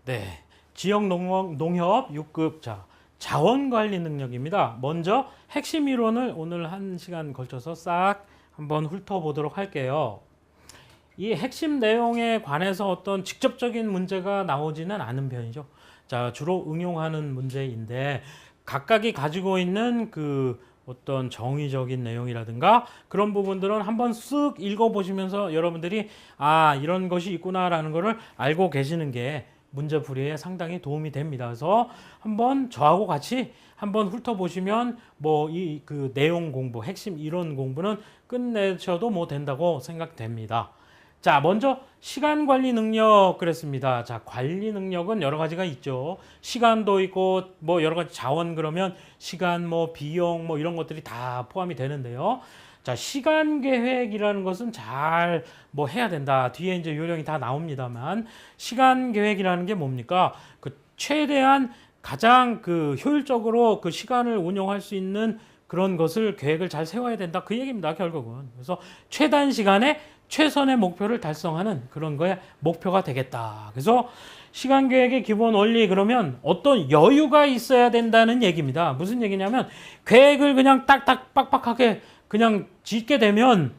네, 지역 농협 6급 자원관리 능력입니다. 먼저 핵심 이론을 오늘 1시간 걸쳐서 싹 한번 훑어보도록 할게요. 이 핵심 내용에 관해서 어떤 직접적인 문제가 나오지는 않은 편이죠. 자, 주로 응용하는 문제인데 각각이 가지고 있는 그 어떤 정의적인 내용이라든가 그런 부분들은 한번 쓱 읽어보시면서 여러분들이 이런 것이 있구나라는 것을 알고 계시는 게 문제풀이에 상당히 도움이 됩니다. 그래서 한번 저하고 같이 한번 훑어보시면 뭐 이 그 내용 공부, 핵심 이론 공부는 끝내셔도 뭐 된다고 생각됩니다. 자, 먼저 시간 관리 능력 그랬습니다. 자, 관리 능력은 여러 가지가 있죠. 시간도 있고 뭐 여러 가지 자원 그러면 시간 뭐 비용 뭐 이런 것들이 다 포함이 되는데요. 자, 시간 계획이라는 것은 잘 뭐 해야 된다. 뒤에 이제 요령이 다 나옵니다만 시간 계획이라는 게 뭡니까? 그 최대한 가장 그 효율적으로 그 시간을 운용할 수 있는 그런 것을 계획을 잘 세워야 된다. 그 얘기입니다. 결국은. 그래서 최단 시간에 최선의 목표를 달성하는 그런 거에 목표가 되겠다. 그래서 시간 계획의 기본 원리 그러면 어떤 여유가 있어야 된다는 얘기입니다. 무슨 얘기냐면 계획을 그냥 딱딱 빡빡하게 그냥 짓게 되면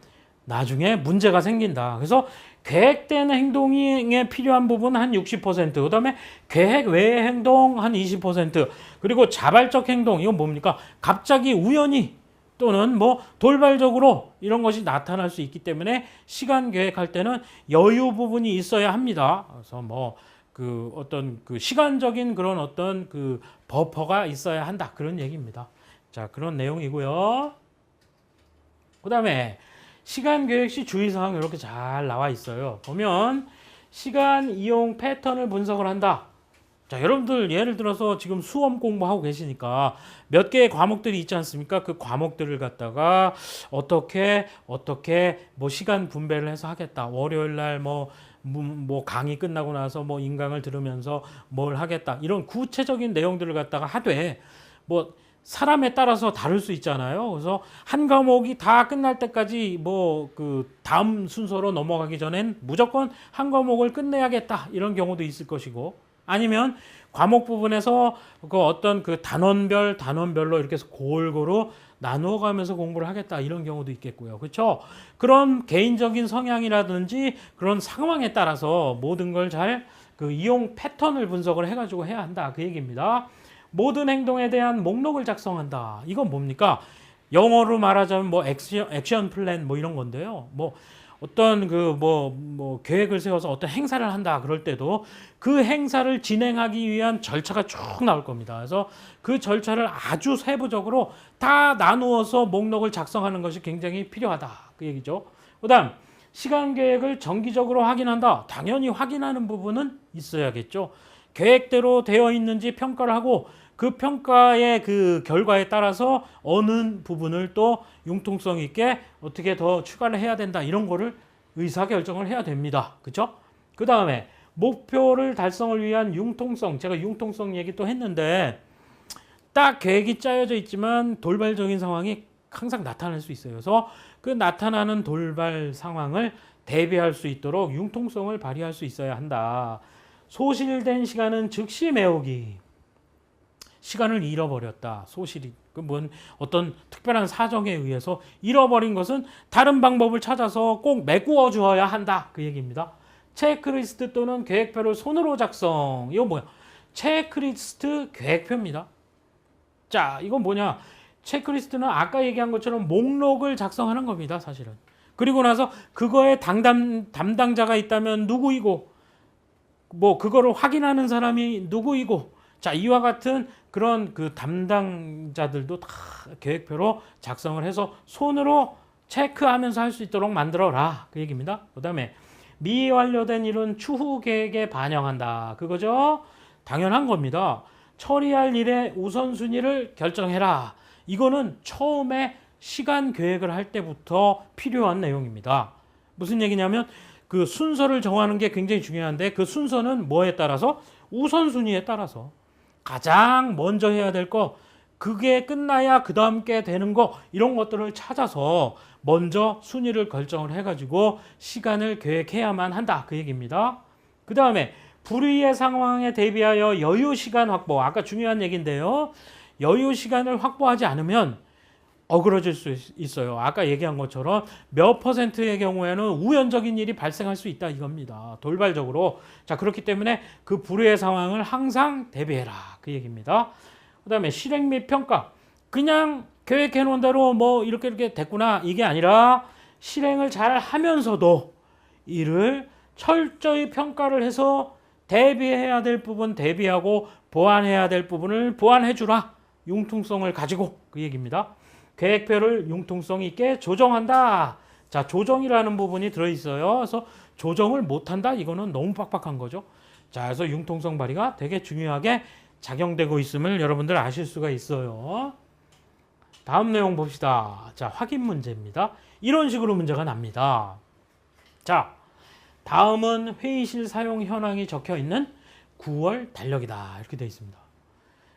나중에 문제가 생긴다. 그래서 계획된 행동에 필요한 부분 한 60%, 그 다음에 계획 외의 행동 한 20%, 그리고 자발적 행동, 이건 뭡니까? 갑자기 우연히 또는 뭐 돌발적으로 이런 것이 나타날 수 있기 때문에 시간 계획할 때는 여유 부분이 있어야 합니다. 그래서 뭐 그 어떤 그 시간적인 그런 어떤 그 버퍼가 있어야 한다. 그런 얘기입니다. 자, 그런 내용이고요. 그 다음에 시간 계획 시 주의사항 이렇게 잘 나와 있어요. 보면 시간 이용 패턴을 분석을 한다. 자, 여러분들 예를 들어서 지금 수험 공부하고 계시니까 몇 개의 과목들이 있지 않습니까? 그 과목들을 갖다가 어떻게 뭐 시간 분배를 해서 하겠다. 월요일 날 뭐 강의 끝나고 나서 뭐 인강을 들으면서 뭘 하겠다. 이런 구체적인 내용들을 갖다가 하되 뭐 사람에 따라서 다를 수 있잖아요. 그래서 한 과목이 다 끝날 때까지 뭐 그 다음 순서로 넘어가기 전엔 무조건 한 과목을 끝내야겠다. 이런 경우도 있을 것이고 아니면 과목 부분에서 그 어떤 그 단원별로 이렇게 해서 골고루 나누어 가면서 공부를 하겠다. 이런 경우도 있겠고요. 그렇죠? 그런 개인적인 성향이라든지 그런 상황에 따라서 모든 걸 잘 그 이용 패턴을 분석을 해가지고 해야 한다. 그 얘기입니다. 모든 행동에 대한 목록을 작성한다. 이건 뭡니까? 영어로 말하자면 뭐 액션 플랜 뭐 이런 건데요. 뭐 어떤 그 뭐 계획을 세워서 어떤 행사를 한다 그럴 때도 그 행사를 진행하기 위한 절차가 쭉 나올 겁니다. 그래서 그 절차를 아주 세부적으로 다 나누어서 목록을 작성하는 것이 굉장히 필요하다. 그 얘기죠. 그다음 시간 계획을 정기적으로 확인한다. 당연히 확인하는 부분은 있어야겠죠. 계획대로 되어 있는지 평가를 하고 그 평가의 그 결과에 따라서 어느 부분을 또 융통성 있게 어떻게 더 추가를 해야 된다. 이런 거를 의사결정을 해야 됩니다. 그렇죠? 그 다음에 목표를 달성을 위한 융통성. 제가 융통성 얘기 또 했는데 딱 계획이 짜여져 있지만 돌발적인 상황이 항상 나타날 수 있어요. 그래서 그 나타나는 돌발 상황을 대비할 수 있도록 융통성을 발휘할 수 있어야 한다. 소실된 시간은 즉시 메우기. 시간을 잃어버렸다. 소실이 뭔 어떤 특별한 사정에 의해서 잃어버린 것은 다른 방법을 찾아서 꼭 메꾸어 주어야 한다. 그 얘기입니다. 체크리스트 또는 계획표를 손으로 작성. 이거 뭐야? 체크리스트 계획표입니다. 자, 이건 뭐냐? 체크리스트는 아까 얘기한 것처럼 목록을 작성하는 겁니다. 사실은. 그리고 나서 그거에 담당자가 있다면 누구이고 뭐 그거를 확인하는 사람이 누구이고 자, 이와 같은 그런 그 담당자들도 다 계획표로 작성을 해서 손으로 체크하면서 할 수 있도록 만들어라. 그 얘기입니다. 그 다음에 미완료된 일은 추후 계획에 반영한다. 그거죠? 당연한 겁니다. 처리할 일의 우선순위를 결정해라. 이거는 처음에 시간 계획을 할 때부터 필요한 내용입니다. 무슨 얘기냐면 그 순서를 정하는 게 굉장히 중요한데 그 순서는 뭐에 따라서? 우선순위에 따라서. 가장 먼저 해야 될 거, 그게 끝나야 그 다음 게 되는 거, 이런 것들을 찾아서 먼저 순위를 결정을 해가지고 시간을 계획해야만 한다. 그 얘기입니다. 그 다음에 불의의 상황에 대비하여 여유 시간 확보. 아까 중요한 얘기인데요. 여유 시간을 확보하지 않으면 어그러질 수 있어요. 아까 얘기한 것처럼 몇 %의 경우에는 우연적인 일이 발생할 수 있다 이겁니다. 돌발적으로. 자, 그렇기 때문에 그 불의의 상황을 항상 대비해라. 그 얘기입니다. 그 다음에 실행 및 평가. 그냥 계획해 놓은 대로 뭐 이렇게 됐구나. 이게 아니라 실행을 잘 하면서도 이를 철저히 평가를 해서 대비해야 될 부분 대비하고 보완해야 될 부분을 보완해 주라. 융통성을 가지고 그 얘기입니다. 계획표를 융통성 있게 조정한다. 자, 조정이라는 부분이 들어있어요. 그래서 조정을 못한다. 이거는 너무 빡빡한 거죠. 자, 그래서 융통성 발휘가 되게 중요하게 작용되고 있음을 여러분들 아실 수가 있어요. 다음 내용 봅시다. 자, 확인 문제입니다. 이런 식으로 문제가 납니다. 자, 다음은 회의실 사용 현황이 적혀 있는 9월 달력이다. 이렇게 되어 있습니다.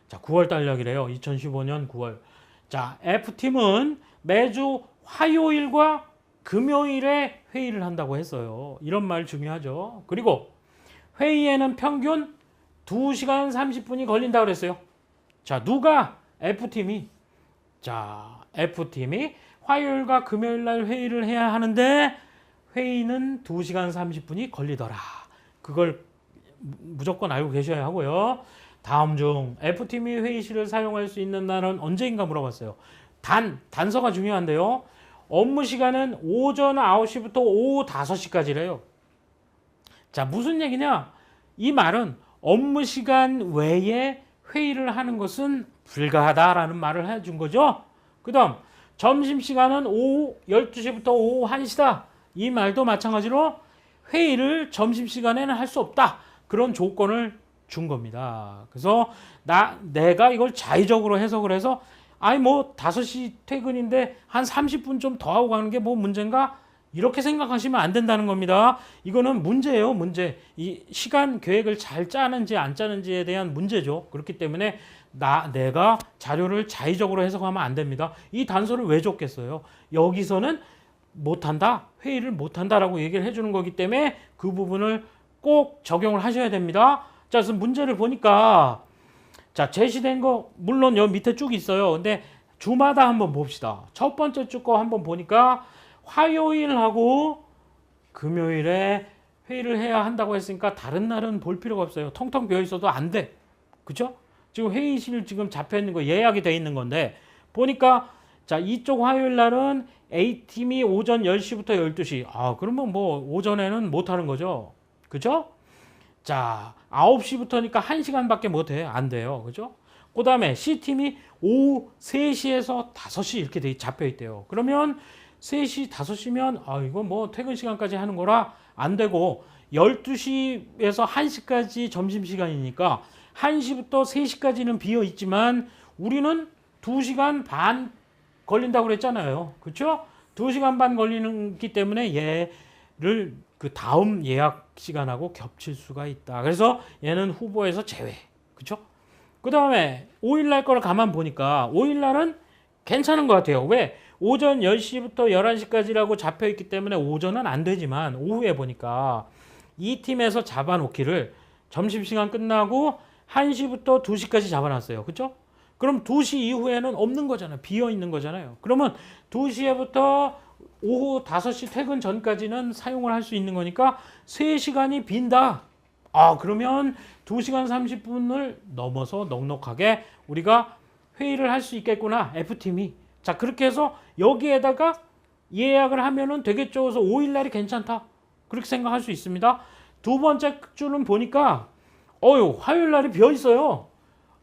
자, 9월 달력이래요. 2015년 9월. 자, F팀은 매주 화요일과 금요일에 회의를 한다고 했어요. 이런 말 중요하죠. 그리고 회의에는 평균 2시간 30분이 걸린다고 그랬어요. 자, 누가? F팀이. 자, F팀이 화요일과 금요일 날 회의를 해야 하는데 회의는 2시간 30분이 걸리더라. 그걸 무조건 알고 계셔야 하고요. 다음 중 F팀이 회의실을 사용할 수 있는 날은 언제인가 물어봤어요. 단서가 중요한데요. 업무 시간은 오전 9시부터 오후 5시까지래요. 자, 무슨 얘기냐? 이 말은 업무 시간 외에 회의를 하는 것은 불가하다라는 말을 해준 거죠. 그 다음 점심시간은 오후 12시부터 오후 1시다. 이 말도 마찬가지로 회의를 점심시간에는 할 수 없다. 그런 조건을 준 겁니다. 그래서 내가 이걸 자의적으로 해석을 해서 아니 뭐 5시 퇴근인데 한 30분 좀 더 하고 가는 게 뭐 문제인가? 이렇게 생각하시면 안 된다는 겁니다. 이거는 문제예요, 문제. 이 시간 계획을 잘 짜는지 안 짜는지에 대한 문제죠. 그렇기 때문에 내가 자료를 자의적으로 해석하면 안 됩니다. 이 단서를 왜 줬겠어요? 여기서는 못한다, 회의를 못한다라고 얘기를 해주는 거기 때문에 그 부분을 꼭 적용을 하셔야 됩니다. 자, 그래서 문제를 보니까 자, 제시된 거 물론 여기 밑에 쭉 있어요. 근데 주마다 한번 봅시다. 첫 번째 쭉 거 한번 보니까 화요일하고 금요일에 회의를 해야 한다고 했으니까 다른 날은 볼 필요가 없어요. 텅텅 비어 있어도 안 돼. 그죠? 지금 회의실 지금 잡혀 있는 거 예약이 돼 있는 건데 보니까 자, 이쪽 화요일 날은 A팀이 오전 10시부터 12시. 아, 그러면 뭐 오전에는 못 하는 거죠. 그죠? 자, 9시부터니까 1시간밖에 못 해. 안 돼요. 그죠? 그 다음에 C팀이 오후 3시에서 5시 이렇게 잡혀 있대요. 그러면 3시, 5시면 아, 이거 뭐 퇴근 시간까지 하는 거라 안 되고 12시에서 1시까지 점심시간이니까 1시부터 3시까지는 비어 있지만 우리는 2시간 반 걸린다고 그랬잖아요. 그렇죠? 2시간 반 걸리기 때문에 얘를 그 다음 예약 시간하고 겹칠 수가 있다. 그래서 얘는 후보에서 제외. 그렇죠? 그 다음에 5일날 거를 가만 보니까 5일날은 괜찮은 것 같아요. 왜? 오전 10시부터 11시까지라고 잡혀있기 때문에 오전은 안 되지만 오후에 보니까 이 팀에서 잡아놓기를 점심시간 끝나고 1시부터 2시까지 잡아놨어요. 그렇죠? 그럼 2시 이후에는 없는 거잖아요. 비어있는 거잖아요. 그러면 2시부터 오후 5시 퇴근 전까지는 사용을 할 수 있는 거니까 3시간이 빈다. 아, 그러면 2시간 30분을 넘어서 넉넉하게 우리가 회의를 할 수 있겠구나. F팀이. 자, 그렇게 해서 여기에다가 예약을 하면은 되겠죠. 그래서 5일날이 괜찮다. 그렇게 생각할 수 있습니다. 두 번째 줄은 보니까 화요일날이 비어있어요.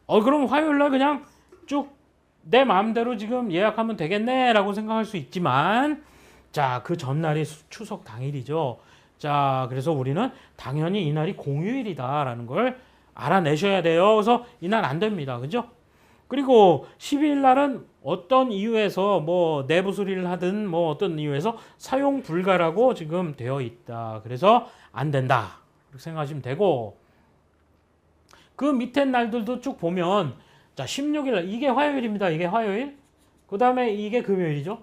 그럼 화요일날 그냥 쭉 내 마음대로 지금 예약하면 되겠네 라고 생각할 수 있지만 자, 그 전날이 추석 당일이죠. 자, 그래서 우리는 당연히 이날이 공휴일이다 라는 걸 알아내셔야 돼요. 그래서 이날 안 됩니다. 그죠? 그리고 12일 날은 어떤 이유에서 뭐 내부 수리를 하든 뭐 어떤 이유에서 사용 불가라고 지금 되어 있다. 그래서 안 된다. 그렇게 생각하시면 되고 그 밑에 날들도 쭉 보면 자, 16일 날 이게 화요일입니다. 이게 화요일. 그 다음에 이게 금요일이죠.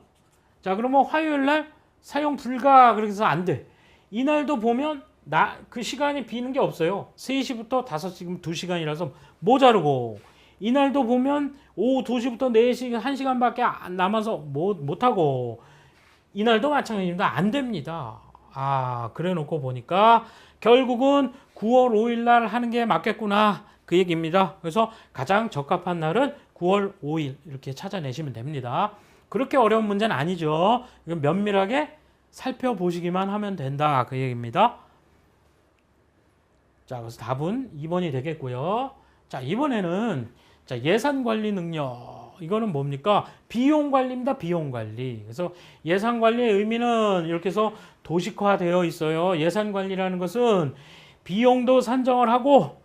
자, 그러면 화요일 날 사용 불가 그렇게 해서 안 돼. 이날도 보면 그 시간이 비는 게 없어요. 3시부터 5시, 2시간이라서 모자르고, 이날도 보면 오후 2시부터 4시, 1시간밖에 안 남아서 못하고, 이날도 마찬가지입니다. 안 됩니다. 그래 놓고 보니까 결국은 9월 5일 날 하는 게 맞겠구나. 그 얘기입니다. 그래서 가장 적합한 날은 9월 5일 이렇게 찾아내시면 됩니다. 그렇게 어려운 문제는 아니죠. 이건 면밀하게 살펴보시기만 하면 된다. 그 얘기입니다. 자, 그래서 답은 2번이 되겠고요. 자, 이번에는 자, 예산 관리 능력. 이거는 뭡니까? 비용 관리입니다. 비용 관리. 그래서 예산 관리의 의미는 이렇게 해서 도식화되어 있어요. 예산 관리라는 것은 비용도 산정을 하고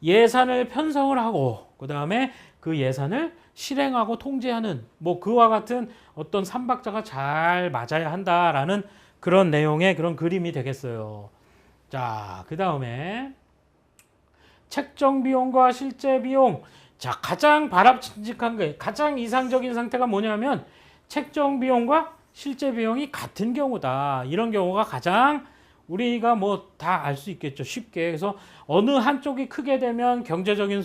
예산을 편성을 하고 그다음에 그 예산을 실행하고 통제하는 뭐 그와 같은 어떤 삼박자가 잘 맞아야 한다라는 그런 내용의 그런 그림이 되겠어요. 자, 그다음에 책정 비용과 실제 비용. 자, 가장 바람직한 게 가장 이상적인 상태가 뭐냐면 책정 비용과 실제 비용이 같은 경우다. 이런 경우가 가장 우리가 뭐 다 알 수 있겠죠. 쉽게. 그래서 어느 한쪽이 크게 되면 경제적인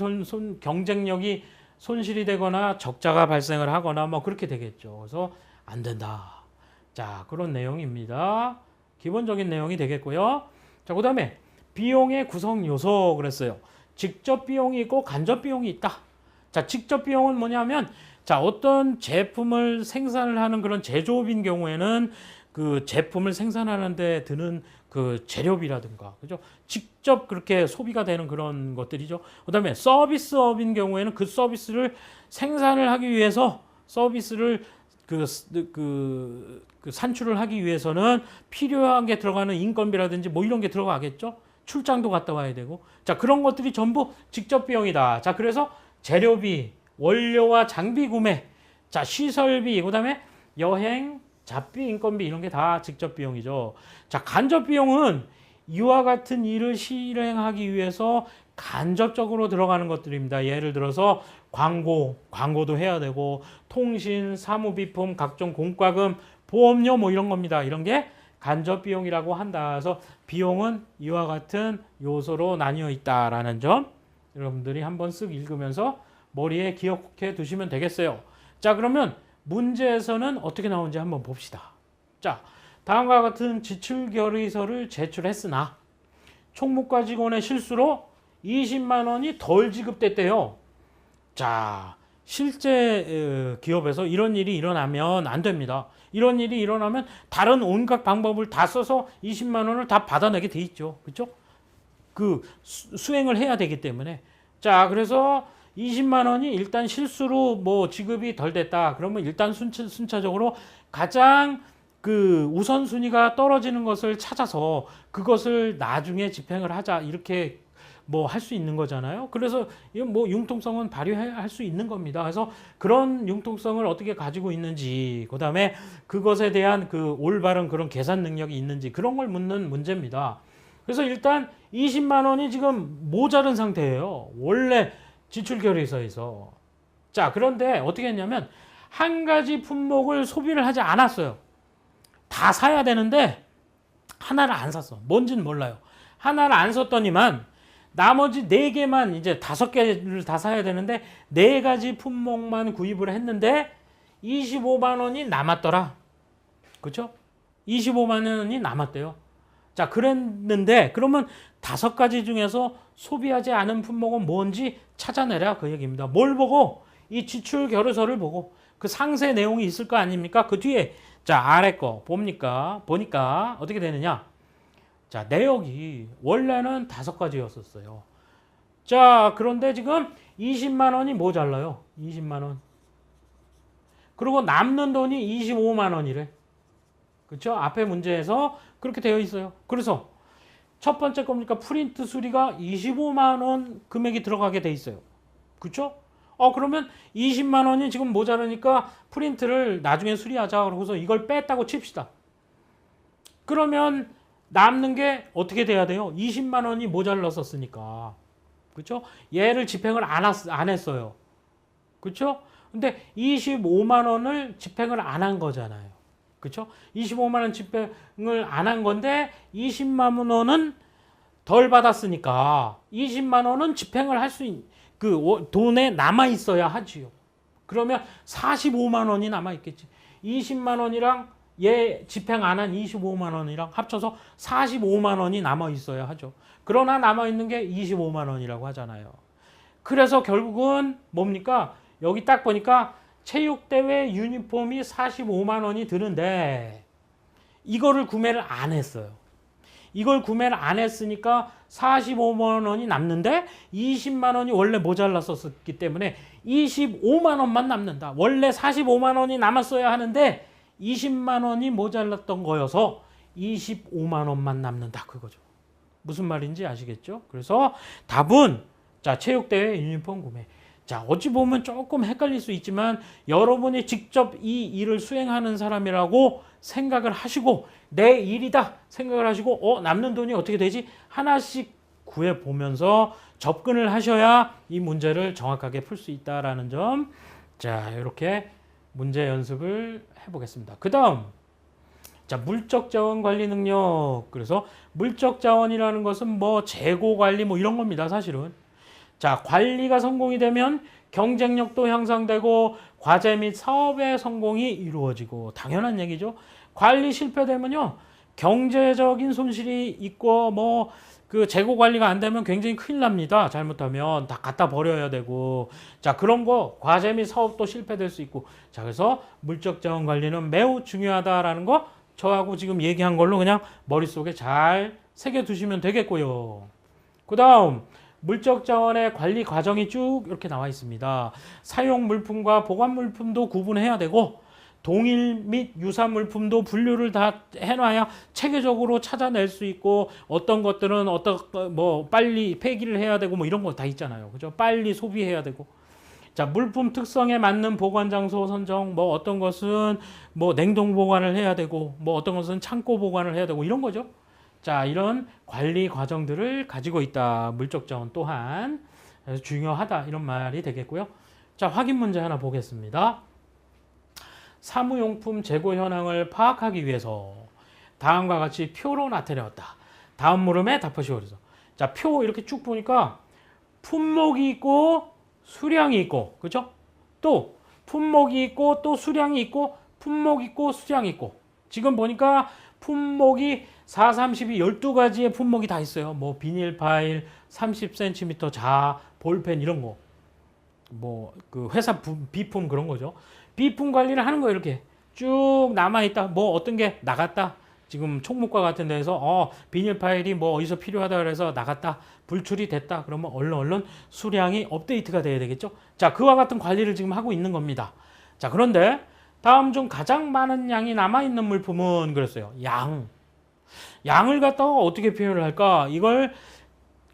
경쟁력이 손실이 되거나 적자가 발생을 하거나 뭐 그렇게 되겠죠. 그래서 안 된다. 자, 그런 내용입니다. 기본적인 내용이 되겠고요. 자, 그다음에 비용의 구성 요소 그랬어요. 직접 비용이 있고 간접 비용이 있다. 자, 직접 비용은 뭐냐면 자, 어떤 제품을 생산을 하는 그런 제조업인 경우에는 그 제품을 생산하는 데 드는 그 재료비라든가 그죠? 직접 그렇게 소비가 되는 그런 것들이죠. 그다음에 서비스업인 경우에는 그 서비스를 생산을 하기 위해서 서비스를 그 산출을 하기 위해서는 필요한 게 들어가는 인건비라든지 뭐 이런 게 들어가겠죠. 출장도 갔다 와야 되고. 자, 그런 것들이 전부 직접 비용이다. 자, 그래서 재료비, 원료와 장비 구매, 자, 시설비, 그다음에 여행, 잡비, 인건비 이런 게 다 직접 비용이죠. 자, 간접 비용은 이와 같은 일을 실행하기 위해서 간접적으로 들어가는 것들입니다. 예를 들어서 광고도 해야 되고 통신, 사무비품, 각종 공과금, 보험료 뭐 이런 겁니다. 이런 게 간접 비용이라고 한다. 그래서 비용은 이와 같은 요소로 나뉘어 있다라는 점 여러분들이 한번 쓱 읽으면서 머리에 기억해 두시면 되겠어요. 자, 그러면 문제에서는 어떻게 나오는지 한번 봅시다. 자, 다음과 같은 지출 결의서를 제출했으나 총무과 직원의 실수로 20만 원이 덜 지급됐대요. 자, 실제 기업에서 이런 일이 일어나면 안 됩니다. 이런 일이 일어나면 다른 온갖 방법을 다 써서 20만 원을 다 받아내게 돼 있죠. 그렇죠? 그 수행을 해야 되기 때문에. 자, 그래서 20만 원이 일단 실수로 뭐 지급이 덜 됐다. 그러면 일단 순차적으로 가장 그 우선순위가 떨어지는 것을 찾아서 그것을 나중에 집행을 하자. 이렇게 뭐 할 수 있는 거잖아요. 그래서 이건 뭐 융통성은 발휘할 수 있는 겁니다. 그래서 그런 융통성을 어떻게 가지고 있는지, 그 다음에 그것에 대한 그 올바른 그런 계산 능력이 있는지 그런 걸 묻는 문제입니다. 그래서 일단 20만 원이 지금 모자른 상태예요. 원래 지출 결의서에서. 자, 그런데 어떻게 했냐면 한 가지 품목을 소비를 하지 않았어요. 다 사야 되는데 하나를 안 샀어. 뭔지는 몰라요. 하나를 안 샀더니만 나머지 4개만 이제 5개를 다 사야 되는데 4가지 품목만 구입을 했는데 25만 원이 남았더라. 그렇죠? 25만 원이 남았대요. 자, 그랬는데 그러면 5가지 중에서 소비하지 않은 품목은 뭔지 찾아내라 그 얘기입니다. 뭘 보고? 이 지출 결의서를 보고 그 상세 내용이 있을 거 아닙니까? 그 뒤에 자, 아래 거 보니까 어떻게 되느냐? 자, 내역이 원래는 5가지였었어요. 자, 그런데 지금 20만 원이 모자라요. 20만 원. 그리고 남는 돈이 25만 원이래. 그렇죠? 앞에 문제에서 그렇게 되어 있어요. 그래서 첫 번째 겁니까? 프린트 수리가 25만 원 금액이 들어가게 돼 있어요. 그렇죠? 그러면 20만 원이 지금 모자르니까 프린트를 나중에 수리하자. 그러고서 이걸 뺐다고 칩시다. 그러면 남는 게 어떻게 돼야 돼요? 20만 원이 모자랐었으니까. 그렇죠? 얘를 집행을 안 했어요. 그렇죠? 근데 25만 원을 집행을 안 한 거잖아요. 그렇죠? 25만 원 집행을 안 한 건데 20만 원은 덜 받았으니까 20만 원은 집행을 할 수 있는 그 돈에 남아 있어야 하지요. 그러면 45만 원이 남아 있겠지. 20만 원이랑 얘 집행 안 한 25만 원이랑 합쳐서 45만 원이 남아 있어야 하죠. 그러나 남아 있는 게 25만 원이라고 하잖아요. 그래서 결국은 뭡니까? 여기 딱 보니까 체육대회 유니폼이 45만 원이 드는데 이거를 구매를 안 했어요. 이걸 구매를 안 했으니까 45만 원이 남는데 20만 원이 원래 모자랐었기 때문에 25만 원만 남는다. 원래 45만 원이 남았어야 하는데 20만 원이 모자랐던 거여서 25만 원만 남는다. 그거죠. 무슨 말인지 아시겠죠? 그래서 답은 자, 체육대회 유니폼 구매. 자, 어찌 보면 조금 헷갈릴 수 있지만 여러분이 직접 이 일을 수행하는 사람이라고 생각을 하시고 내 일이다 생각을 하시고 남는 돈이 어떻게 되지? 하나씩 구해보면서 접근을 하셔야 이 문제를 정확하게 풀 수 있다라는 점. 자, 이렇게 문제 연습을 해보겠습니다. 그 다음 자, 물적 자원 관리 능력. 그래서 물적 자원이라는 것은 뭐 재고 관리 뭐 이런 겁니다, 사실은. 자, 관리가 성공이 되면 경쟁력도 향상되고 과제 및 사업의 성공이 이루어지고 당연한 얘기죠. 관리 실패되면요, 경제적인 손실이 있고 뭐 그 재고 관리가 안 되면 굉장히 큰일 납니다. 잘못하면 다 갖다 버려야 되고, 자, 그런 거 과제 및 사업도 실패될 수 있고. 자, 그래서 물적 자원 관리는 매우 중요하다라는 거 저하고 지금 얘기한 걸로 그냥 머릿속에 잘 새겨 두시면 되겠고요. 그 다음 물적 자원의 관리 과정이 쭉 이렇게 나와 있습니다. 사용 물품과 보관 물품도 구분해야 되고 동일 및 유사 물품도 분류를 다 해놔야 체계적으로 찾아낼 수 있고, 어떤 것들은 뭐 빨리 폐기를 해야 되고 뭐 이런 거 다 있잖아요. 그죠? 빨리 소비해야 되고. 자, 물품 특성에 맞는 보관 장소 선정, 뭐 어떤 것은 뭐 냉동 보관을 해야 되고, 뭐 어떤 것은 창고 보관을 해야 되고 이런 거죠. 자, 이런 관리 과정들을 가지고 있다. 물적 자원 또한. 그래서 중요하다. 이런 말이 되겠고요. 자, 확인 문제 하나 보겠습니다. 사무용품 재고 현황을 파악하기 위해서 다음과 같이 표로 나타내었다. 다음 물음에 답하시오. 그래서 자, 표 이렇게 쭉 보니까 품목이 있고 수량이 있고, 그죠? 또 품목이 있고 또 수량이 있고, 품목 있고 수량이 있고. 지금 보니까 품목이 4, 32, 12가지의 품목이 다 있어요. 뭐 비닐 파일, 30cm 자, 볼펜 이런 거. 뭐 그 회사 비품 그런 거죠. 비품 관리를 하는 거예요. 이렇게 쭉 남아있다. 뭐 어떤 게 나갔다. 지금 총무과 같은 데서 비닐 파일이 뭐 어디서 필요하다 그래서 나갔다. 불출이 됐다. 그러면 얼른 수량이 업데이트가 돼야 되겠죠. 자, 그와 같은 관리를 지금 하고 있는 겁니다. 자, 그런데 다음 중 가장 많은 양이 남아있는 물품은 그랬어요. 양을 갖다가 어떻게 표현을 할까? 이걸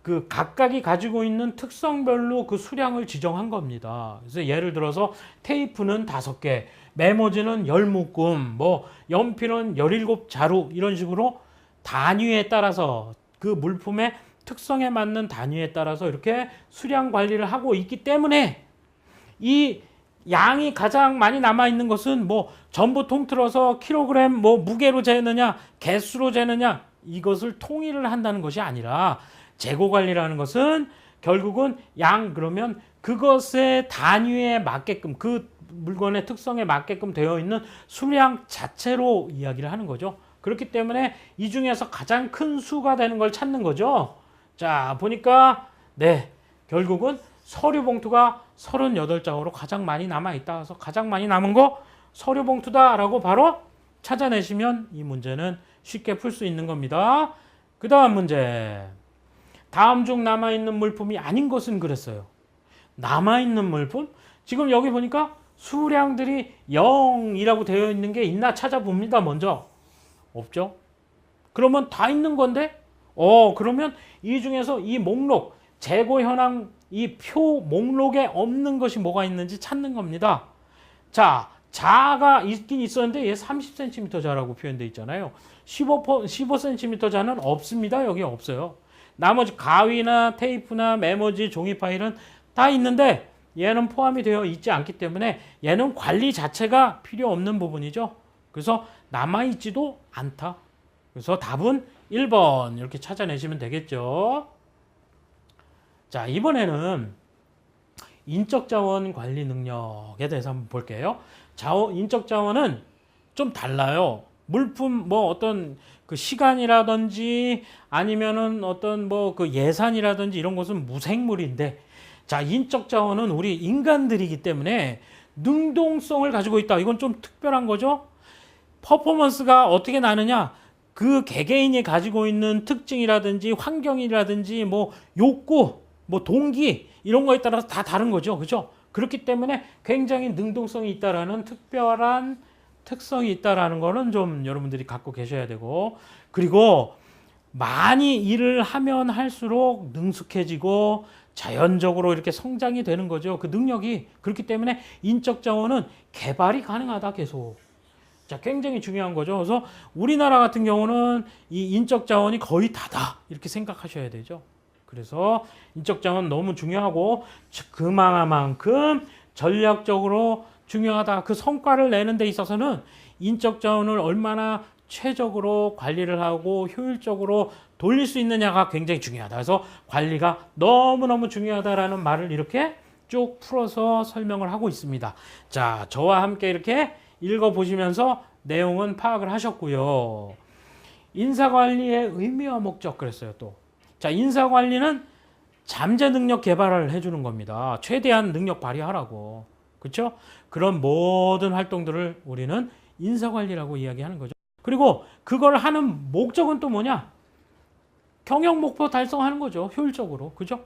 그 각각이 가지고 있는 특성별로 그 수량을 지정한 겁니다. 그래서 예를 들어서 테이프는 5개, 메모지는 10묶음, 뭐 연필은 17자루 이런 식으로 단위에 따라서 그 물품의 특성에 맞는 단위에 따라서 이렇게 수량 관리를 하고 있기 때문에 이 양이 가장 많이 남아 있는 것은 뭐 전부 통틀어서 킬로그램 뭐 무게로 재느냐, 개수로 재느냐 이것을 통일을 한다는 것이 아니라 재고 관리라는 것은 결국은 양 그러면 그것의 단위에 맞게끔 그 물건의 특성에 맞게끔 되어 있는 수량 자체로 이야기를 하는 거죠. 그렇기 때문에 이 중에서 가장 큰 수가 되는 걸 찾는 거죠. 자, 보니까 네, 결국은 서류 봉투가 38장으로 가장 많이 남아있다. 그래서 가장 많이 남은 거 서류 봉투다라고 바로 찾아내시면 이 문제는 쉽게 풀 수 있는 겁니다. 그 다음 문제. 다음 중 남아있는 물품이 아닌 것은 그랬어요. 남아있는 물품? 지금 여기 보니까 수량들이 0이라고 되어 있는 게 있나 찾아봅니다. 먼저. 없죠? 그러면 다 있는 건데? 그러면 이 중에서 이 목록, 재고 현황, 이 표 목록에 없는 것이 뭐가 있는지 찾는 겁니다. 자, 자가 있긴 있었는데 얘 30cm 자라고 표현되어 있잖아요. 15cm 자는 없습니다. 여기 없어요. 나머지 가위나 테이프나 메모지, 종이 파일은 다 있는데 얘는 포함이 되어 있지 않기 때문에 얘는 관리 자체가 필요 없는 부분이죠. 그래서 남아있지도 않다. 그래서 답은 1번 이렇게 찾아내시면 되겠죠. 자, 이번에는 인적 자원 관리 능력에 대해서 한번 볼게요. 인적 자원은 좀 달라요. 물품 뭐 어떤 그 시간이라든지 아니면은 어떤 뭐 그 예산이라든지 이런 것은 무생물인데, 자, 인적 자원은 우리 인간들이기 때문에 능동성을 가지고 있다. 이건 좀 특별한 거죠. 퍼포먼스가 어떻게 나느냐? 그 개개인이 가지고 있는 특징이라든지 환경이라든지 뭐 욕구, 뭐 동기 이런 거에 따라서 다 다른 거죠. 그죠? 그렇기 때문에 굉장히 능동성이 있다라는 특별한 특성이 있다라는 거는 좀 여러분들이 갖고 계셔야 되고, 그리고 많이 일을 하면 할수록 능숙해지고 자연적으로 이렇게 성장이 되는 거죠. 그 능력이. 그렇기 때문에 인적 자원은 개발이 가능하다 계속. 자, 굉장히 중요한 거죠. 그래서 우리나라 같은 경우는 이 인적 자원이 거의 다다 이렇게 생각하셔야 되죠. 그래서 인적 자원 너무 중요하고 그만큼 전략적으로 중요하다. 그 성과를 내는 데 있어서는 인적 자원을 얼마나 최적으로 관리를 하고 효율적으로 돌릴 수 있느냐가 굉장히 중요하다. 그래서 관리가 너무너무 중요하다라는 말을 이렇게 쭉 풀어서 설명을 하고 있습니다. 자, 저와 함께 이렇게 읽어보시면서 내용은 파악을 하셨고요. 인사관리의 의미와 목적 그랬어요. 또, 자, 인사관리는 잠재 능력 개발을 해주는 겁니다. 최대한 능력 발휘하라고. 그렇죠? 그런 모든 활동들을 우리는 인사관리라고 이야기하는 거죠. 그리고 그걸 하는 목적은 또 뭐냐? 경영 목표 달성하는 거죠. 효율적으로. 그죠?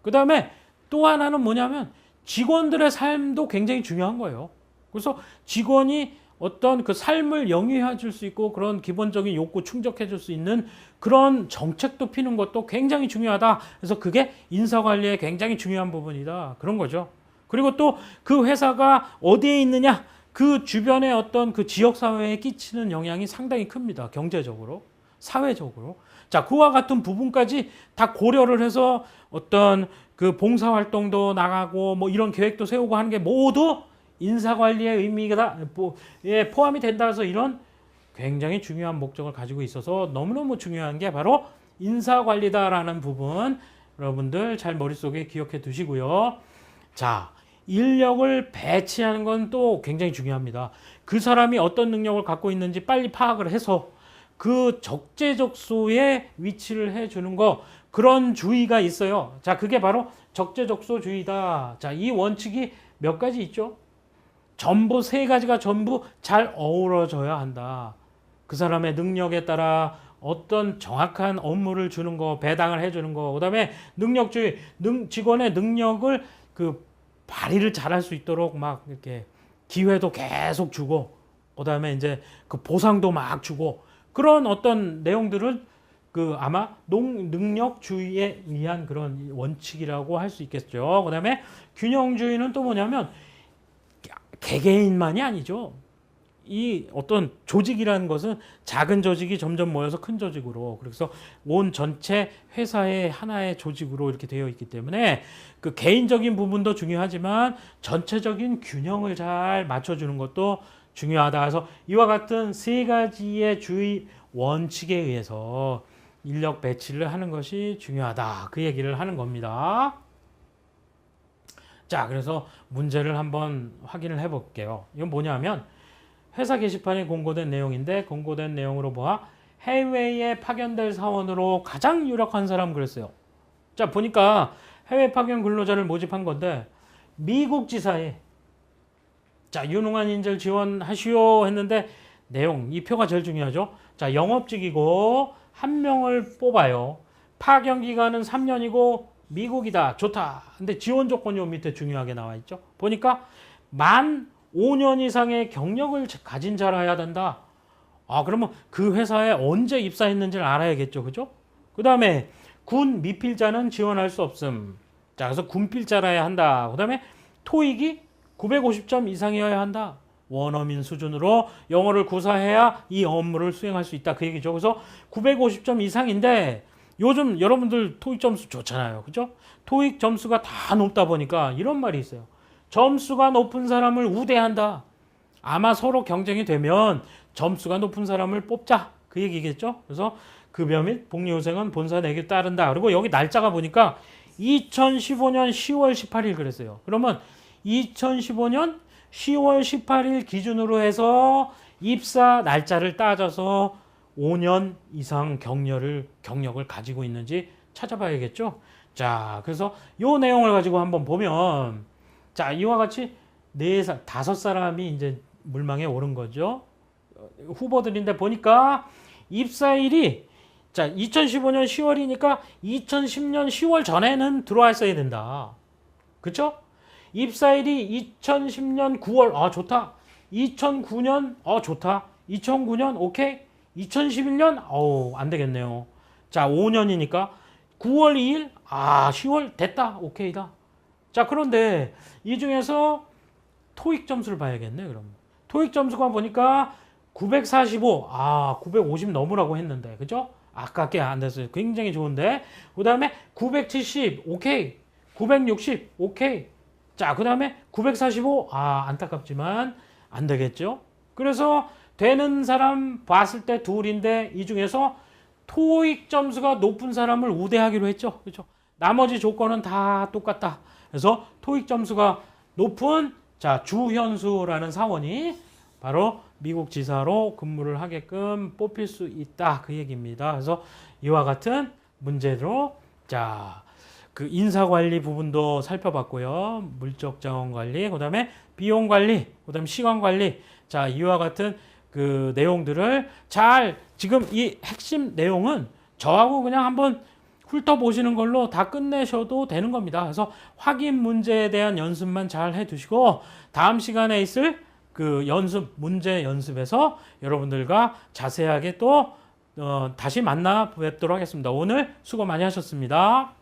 그 다음에 또 하나는 뭐냐면 직원들의 삶도 굉장히 중요한 거예요. 그래서 직원이 어떤 그 삶을 영위해 줄 수 있고 그런 기본적인 욕구 충족해 줄 수 있는 그런 정책도 피는 것도 굉장히 중요하다. 그래서 그게 인사관리에 굉장히 중요한 부분이다. 그런 거죠. 그리고 또 그 회사가 어디에 있느냐? 그 주변의 어떤 그 지역사회에 끼치는 영향이 상당히 큽니다. 경제적으로, 사회적으로. 자, 그와 같은 부분까지 다 고려를 해서 어떤 그 봉사활동도 나가고 뭐 이런 계획도 세우고 하는 게 모두 인사관리의 의미가 포함이 된다 해서 이런 굉장히 중요한 목적을 가지고 있어서 너무너무 중요한 게 바로 인사관리다라는 부분 여러분들 잘 머릿속에 기억해 두시고요. 자, 인력을 배치하는 건 또 굉장히 중요합니다. 그 사람이 어떤 능력을 갖고 있는지 빨리 파악을 해서 그 적재적소에 위치를 해주는 거, 그런 주의가 있어요. 자, 그게 바로 적재적소주의다. 자, 이 원칙이 몇 가지 있죠? 전부 세 가지가 전부 잘 어우러져야 한다. 그 사람의 능력에 따라 어떤 정확한 업무를 주는 거, 배당을 해주는 거, 그 다음에 능력주의, 직원의 능력을 그 발휘를 잘할 수 있도록 막 이렇게 기회도 계속 주고, 그 다음에 이제 그 보상도 막 주고, 그런 어떤 내용들을 그 아마 능력주의에 의한 그런 원칙이라고 할 수 있겠죠. 그 다음에 균형주의는 또 뭐냐면 개개인만이 아니죠. 이 어떤 조직이라는 것은 작은 조직이 점점 모여서 큰 조직으로, 그래서 온 전체 회사의 하나의 조직으로 이렇게 되어 있기 때문에 그 개인적인 부분도 중요하지만 전체적인 균형을 잘 맞춰주는 것도 중요하다. 그래서 이와 같은 세 가지의 주의 원칙에 의해서 인력 배치를 하는 것이 중요하다. 그 얘기를 하는 겁니다. 자, 그래서 문제를 한번 확인을 해 볼게요. 이건 뭐냐면 회사 게시판에 공고된 내용인데, 공고된 내용으로 보아 해외에 파견될 사원으로 가장 유력한 사람 그랬어요. 자, 보니까 해외 파견 근로자를 모집한 건데 미국 지사에, 자, 유능한 인재를 지원하시오 했는데 내용, 이 표가 제일 중요하죠. 자, 영업직이고 한 명을 뽑아요. 파견 기간은 3년이고 미국이다. 좋다. 근데 지원 조건이 밑에 중요하게 나와 있죠. 보니까 만 5년 이상의 경력을 가진 자라야 된다. 아, 그러면 그 회사에 언제 입사했는지를 알아야겠죠. 그죠? 그 다음에 군 미필자는 지원할 수 없음. 자, 그래서 군필자라야 한다. 그 다음에 토익이 950점 이상이어야 한다. 원어민 수준으로 영어를 구사해야 이 업무를 수행할 수 있다. 그 얘기죠. 그래서 950점 이상인데 요즘 여러분들 토익 점수 좋잖아요. 그죠? 토익 점수가 다 높다 보니까 이런 말이 있어요. 점수가 높은 사람을 우대한다. 아마 서로 경쟁이 되면 점수가 높은 사람을 뽑자. 그 얘기겠죠? 그래서 급여 및 복리후생은 본사 내기에 따른다. 그리고 여기 날짜가 보니까 2015년 10월 18일 그랬어요. 그러면 2015년 10월 18일 기준으로 해서 입사 날짜를 따져서 5년 이상 경력을 가지고 있는지 찾아봐야겠죠? 자, 그래서 요 내용을 가지고 한번 보면, 자, 이와 같이 5사람이 이제 물망에 오른 거죠. 후보들인데 보니까 입사일이, 자, 2015년 10월이니까 2010년 10월 전에는 들어와 있어야 된다. 그쵸? 입사일이 2010년 9월, 아, 좋다. 2009년, 좋다. 2009년, 오케이. 2011년, 안 되겠네요. 자, 5년이니까 9월 2일, 10월 됐다. 오케이다. 자, 그런데 이 중에서 토익 점수를 봐야겠네, 그럼. 토익 점수가 보니까 945, 950 넘으라고 했는데, 그죠? 아깝게 안 됐어요. 굉장히 좋은데. 그 다음에 970, 오케이. 960, 오케이. 자, 그 다음에 945, 안타깝지만 안 되겠죠? 그래서 되는 사람 봤을 때 둘인데 이 중에서 토익 점수가 높은 사람을 우대하기로 했죠. 그렇죠? 나머지 조건은 다 똑같다. 그래서 토익 점수가 높은 주현수라는 사원이 바로 미국 지사로 근무를 하게끔 뽑힐 수 있다. 그 얘기입니다. 그래서 이와 같은 문제로 그 인사관리 부분도 살펴봤고요. 물적자원관리, 그 다음에 비용관리, 그 다음에 시간관리. 자, 이와 같은 그 내용들을 지금 이 핵심 내용은 저하고 그냥 한번 훑어보시는 걸로 다 끝내셔도 되는 겁니다. 그래서 확인 문제에 대한 연습만 잘 해두시고 다음 시간에 있을 그 문제 연습에서 여러분들과 자세하게 또 다시 만나 뵙도록 하겠습니다. 오늘 수고 많이 하셨습니다.